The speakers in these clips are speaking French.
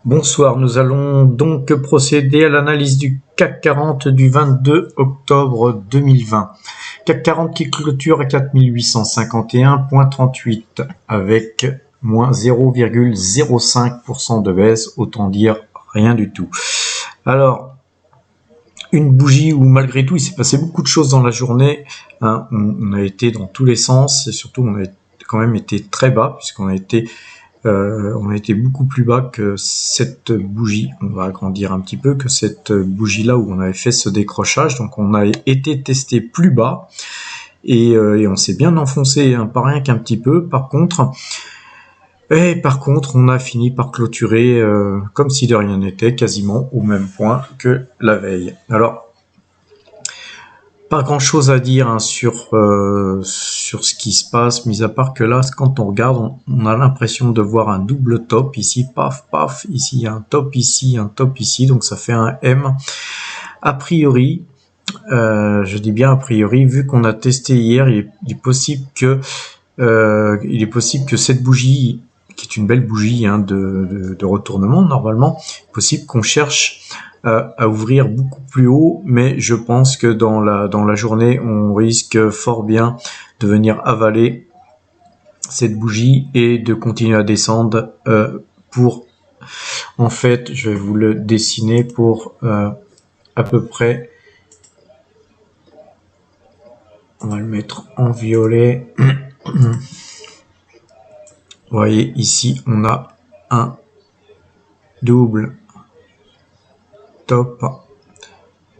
Bonsoir, nous allons donc procéder à l'analyse du CAC 40 du 22 octobre 2020. CAC 40 qui clôture à 4851,38 avec moins 0,05% de baisse, autant dire rien du tout. Alors, une bougie où malgré tout il s'est passé beaucoup de choses dans la journée, hein, on a été dans tous les sens et surtout on a quand même été très bas puisqu'on a été beaucoup plus bas que cette bougie. On va agrandir un petit peu que cette bougie là où on avait fait ce décrochage. Donc on a été testé plus bas et on s'est bien enfoncé, hein, pas rien qu'un petit peu. Par contre, on a fini par clôturer comme si de rien n'était, quasiment au même point que la veille. Alors, pas grand chose à dire, hein, sur ce qui se passe, mis à part que là, quand on regarde, on a l'impression de voir un double top ici, paf, paf, ici, il y a un top ici, donc ça fait un M. A priori, je dis bien a priori, vu qu'on a testé hier, il est possible que cette bougie, qui est une belle bougie, hein, de retournement normalement, possible qu'on cherche à ouvrir beaucoup plus haut, mais je pense que dans la journée, on risque fort bien de venir avaler cette bougie et de continuer à descendre pour, en fait, je vais vous le dessiner pour à peu près, on va le mettre en violet. Vous voyez, ici, on a un double top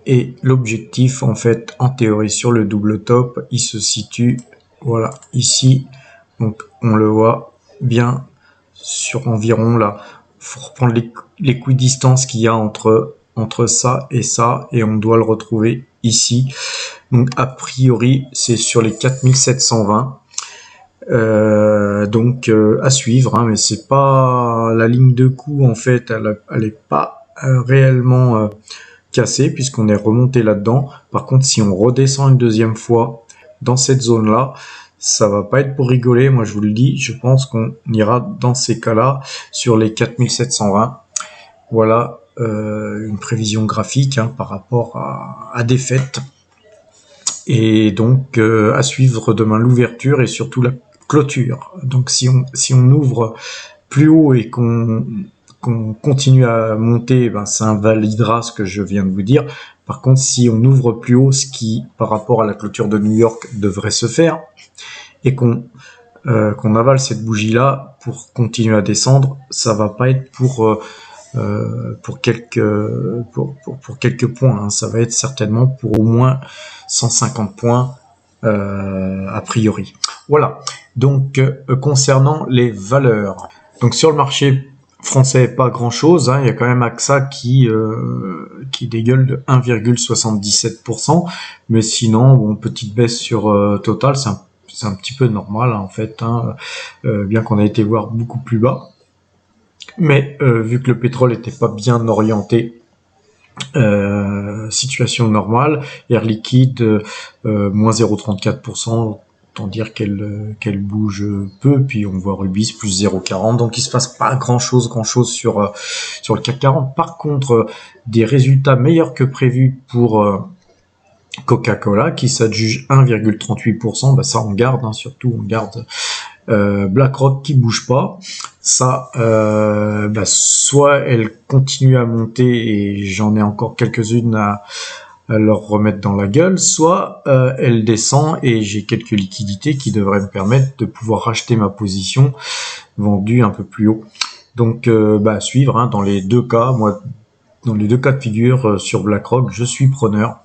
et l'objectif, en fait, en théorie, sur le double top, il se situe, voilà, ici. Donc, on le voit bien sur environ là. Faut reprendre l'équidistance qu'il y a entre ça, et on doit le retrouver ici. Donc, a priori, c'est sur les 4720. Donc à suivre, hein, mais c'est pas la ligne de coup, en fait, elle est pas réellement cassée puisqu'on est remonté là-dedans. Par contre, si on redescend une deuxième fois dans cette zone-là, ça va pas être pour rigoler. Moi, je vous le dis, je pense qu'on ira dans ces cas-là sur les 4720. Voilà une prévision graphique, hein, par rapport à des fêtes. Et donc à suivre demain l'ouverture et surtout la clôture. Donc si on ouvre plus haut et qu'on continue à monter, ben ça invalidera ce que je viens de vous dire. Par contre, si on ouvre plus haut, ce qui par rapport à la clôture de New York devrait se faire, et qu'on avale cette bougie là pour continuer à descendre, ça va pas être pour quelques points, hein. Ça va être certainement pour au moins 150 points a priori. Voilà. Donc concernant les valeurs, donc sur le marché français, pas grand chose, hein. Il y a quand même AXA qui dégueule de 1,77%, mais sinon, bon, petite baisse sur Total, c'est un petit peu normal, hein, en fait, hein, bien qu'on a été voir beaucoup plus bas. Mais vu que le pétrole n'était pas bien orienté, situation normale, Air Liquide moins 0,34%, autant dire qu'elle bouge peu, puis on voit Rubis plus 0,40, donc il se passe pas grand chose sur le CAC 40. Par contre, des résultats meilleurs que prévus pour Coca-Cola qui s'adjuge 1,38%, bah ça on garde, hein, surtout on garde BlackRock qui bouge pas. Ça, soit elle continue à monter et j'en ai encore quelques-unes à leur remettre dans la gueule, soit elle descend et j'ai quelques liquidités qui devraient me permettre de pouvoir racheter ma position vendue un peu plus haut. Donc, à suivre, hein, dans les deux cas, moi, dans les deux cas de figure sur BlackRock, je suis preneur.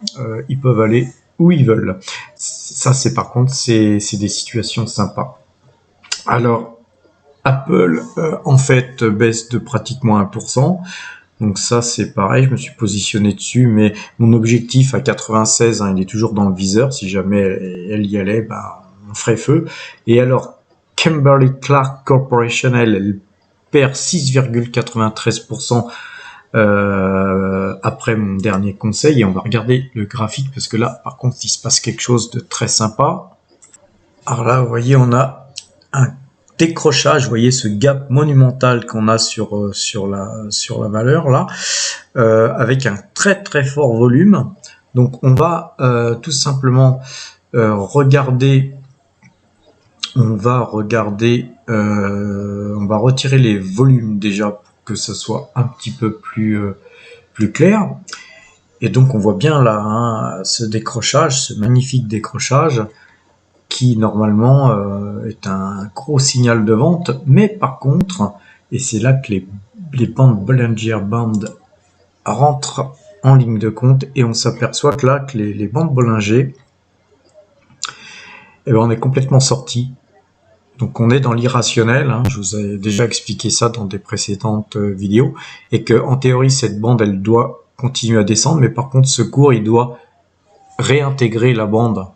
Ils peuvent aller où ils veulent. Ça, c'est par contre, c'est des situations sympas. Alors, Apple, en fait, baisse de pratiquement 1%. Donc ça, c'est pareil, je me suis positionné dessus, mais mon objectif à 96, hein, il est toujours dans le viseur. Si jamais elle y allait, on ferait feu. Et alors, Kimberly-Clark Corporation, elle perd 6,93% après mon dernier conseil. Et on va regarder le graphique, parce que là, par contre, il se passe quelque chose de très sympa. Alors là, vous voyez, on a décrochage, vous voyez ce gap monumental qu'on a sur la valeur là, avec un très très fort volume. Donc on va tout simplement regarder, on va retirer les volumes déjà pour que ce soit un petit peu plus clair. Et donc on voit bien là hein, ce décrochage, ce magnifique décrochage qui normalement est un gros signal de vente, mais par contre, et c'est là que les bandes Bollinger Band rentrent en ligne de compte, et on s'aperçoit que là, que les bandes Bollinger, eh ben, on est complètement sorti. Donc on est dans l'irrationnel, hein, je vous ai déjà expliqué ça dans des précédentes vidéos, et que en théorie cette bande elle doit continuer à descendre, mais par contre ce cours il doit réintégrer la bande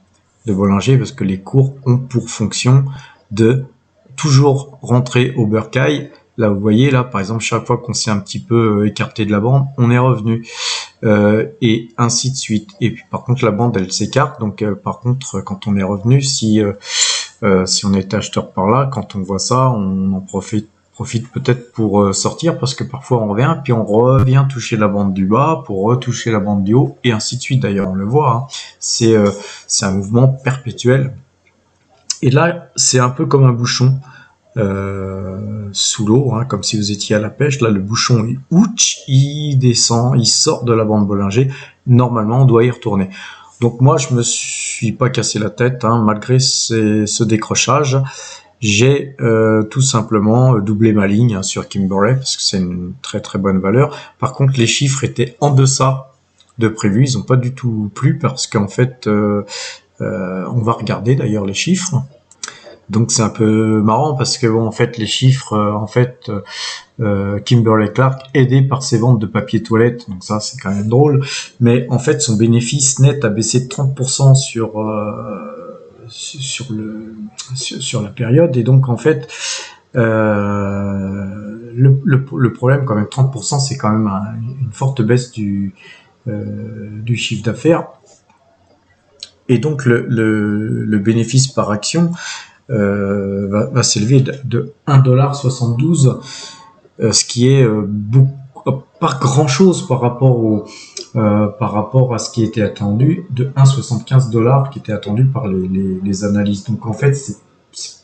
de Bollinger, parce que les cours ont pour fonction de toujours rentrer au Burkeye. Là, vous voyez, là, par exemple, chaque fois qu'on s'est un petit peu écarté de la bande, on est revenu, et ainsi de suite. Et puis, par contre, la bande, elle s'écarte. Donc, par contre, quand on est revenu, si on est acheteur par là, quand on voit ça, on en profite peut-être pour sortir, parce que parfois on revient, puis on revient toucher la bande du bas pour retoucher la bande du haut, et ainsi de suite. D'ailleurs, on le voit, hein. C'est un mouvement perpétuel. Et là, c'est un peu comme un bouchon sous l'eau, hein, comme si vous étiez à la pêche. Là, le bouchon, il descend, il sort de la bande Bollinger. Normalement, on doit y retourner. Donc moi, je me suis pas cassé la tête, hein, malgré ce décrochage. J'ai tout simplement doublé ma ligne hein, sur Kimberley, parce que c'est une très très bonne valeur. Par contre, les chiffres étaient en deçà de prévu. Ils n'ont pas du tout plu, parce qu'en fait, on va regarder d'ailleurs les chiffres. Donc c'est un peu marrant, parce que bon, en fait les chiffres, Kimberly-Clark aidé par ses ventes de papier toilette, donc ça c'est quand même drôle, mais en fait son bénéfice net a baissé de 30% sur la période, et donc en fait le problème quand même, 30% c'est quand même une forte baisse du chiffre d'affaires, et donc le bénéfice par action va s'élever de 1,72 $, ce qui est pas grand chose par rapport à ce qui était attendu, de 1,75 $ qui était attendu par les analystes. Donc en fait, c'est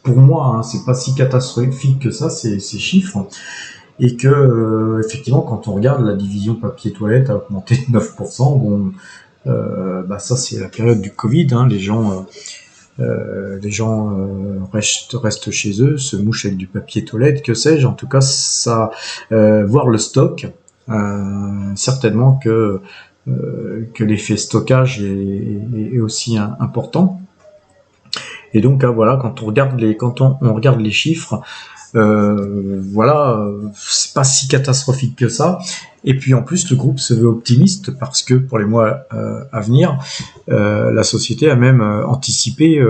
pour moi, hein, c'est pas si catastrophique que ça, ces chiffres, et que effectivement, quand on regarde, la division papier toilette a augmenté de 9%. Bon, ça c'est la période du Covid, hein, les gens restent chez eux, se mouchent avec du papier toilette, que sais-je. En tout cas, ça, voir le stock, certainement que l'effet stockage est aussi important. Et donc voilà, quand on regarde les chiffres, voilà, c'est pas si catastrophique que ça. Et puis en plus, le groupe se veut optimiste, parce que pour les mois à venir, la société a même anticipé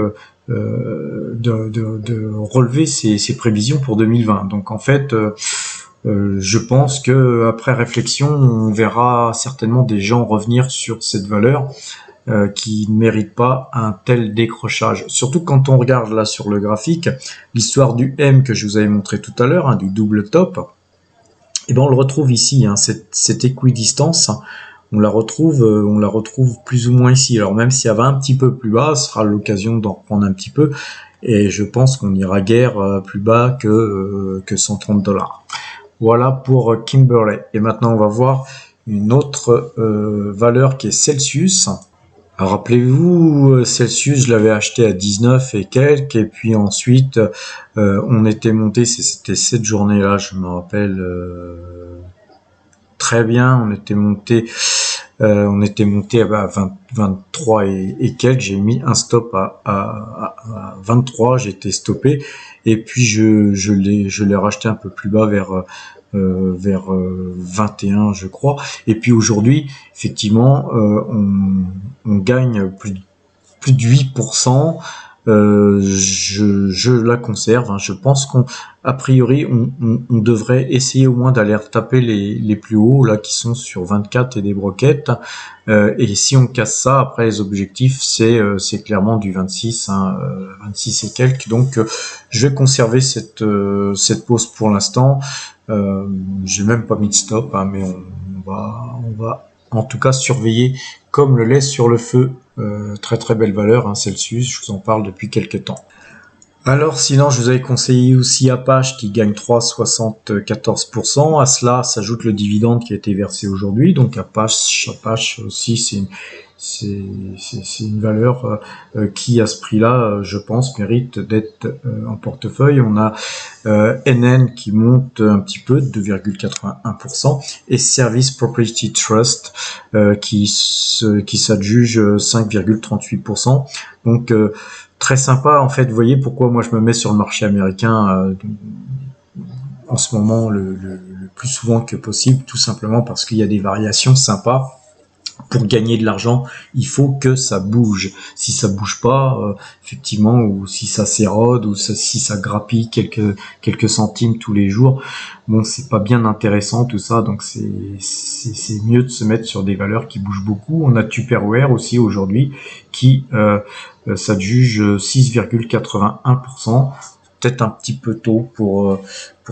de relever ses prévisions pour 2020. Donc en fait, je pense que après réflexion, on verra certainement des gens revenir sur cette valeur qui ne mérite pas un tel décrochage. Surtout quand on regarde là sur le graphique, l'histoire du M que je vous avais montré tout à l'heure, hein, du double top, et ben on le retrouve ici, hein, cette équidistance, on la retrouve plus ou moins ici. Alors même si elle va un petit peu plus bas, ce sera l'occasion d'en reprendre un petit peu, et je pense qu'on ira guère plus bas que 130 $. Voilà pour Kimberley. Et maintenant on va voir une autre valeur qui est Celsius. Alors, rappelez-vous, Celsius, je l'avais acheté à 19 et quelques, et puis ensuite on était monté, c'était cette journée-là, je me rappelle très bien, on était monté à 23 et quelques. J'ai mis un stop à 23, j'ai été stoppé, et puis je l'ai racheté un peu plus bas vers 21, je crois. Et puis aujourd'hui, effectivement, on gagne plus de 8%. je la conserve, hein. Je pense a priori, on devrait essayer au moins d'aller taper les plus hauts, là, qui sont sur 24 et des broquettes. Et si on casse ça, après, les objectifs, c'est clairement du 26, hein, 26 et quelques. Donc, je vais conserver cette pause pour l'instant. J'ai même pas mis de stop, hein, mais on va en tout cas surveiller comme le lait sur le feu. Très très belle valeur, hein, Celsius, je vous en parle depuis quelques temps. Alors sinon, je vous avais conseillé aussi Apache qui gagne 3,74%. À cela s'ajoute le dividende qui a été versé aujourd'hui. Donc Apache aussi, c'est une valeur qui, à ce prix-là, je pense, mérite d'être en portefeuille. On a NN qui monte un petit peu, 2,81%, et Service Property Trust qui s'adjuge 5,38%. Donc très sympa, en fait. Vous voyez pourquoi moi je me mets sur le marché américain en ce moment le plus souvent que possible, tout simplement parce qu'il y a des variations sympas. Pour gagner de l'argent, il faut que ça bouge. Si ça bouge pas, effectivement, ou si ça s'érode, ou si ça grappille quelques centimes tous les jours, bon, c'est pas bien intéressant tout ça. Donc c'est mieux de se mettre sur des valeurs qui bougent beaucoup. On a Tupperware aussi aujourd'hui qui s'adjuge 6,81%. Peut-être un petit peu tôt pour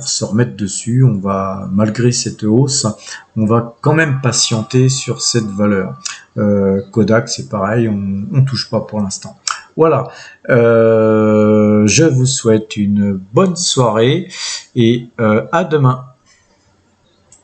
se remettre dessus. On va, malgré cette hausse, on va quand même patienter sur cette valeur. Kodak, c'est pareil, on touche pas pour l'instant. Voilà. Je vous souhaite une bonne soirée et à demain.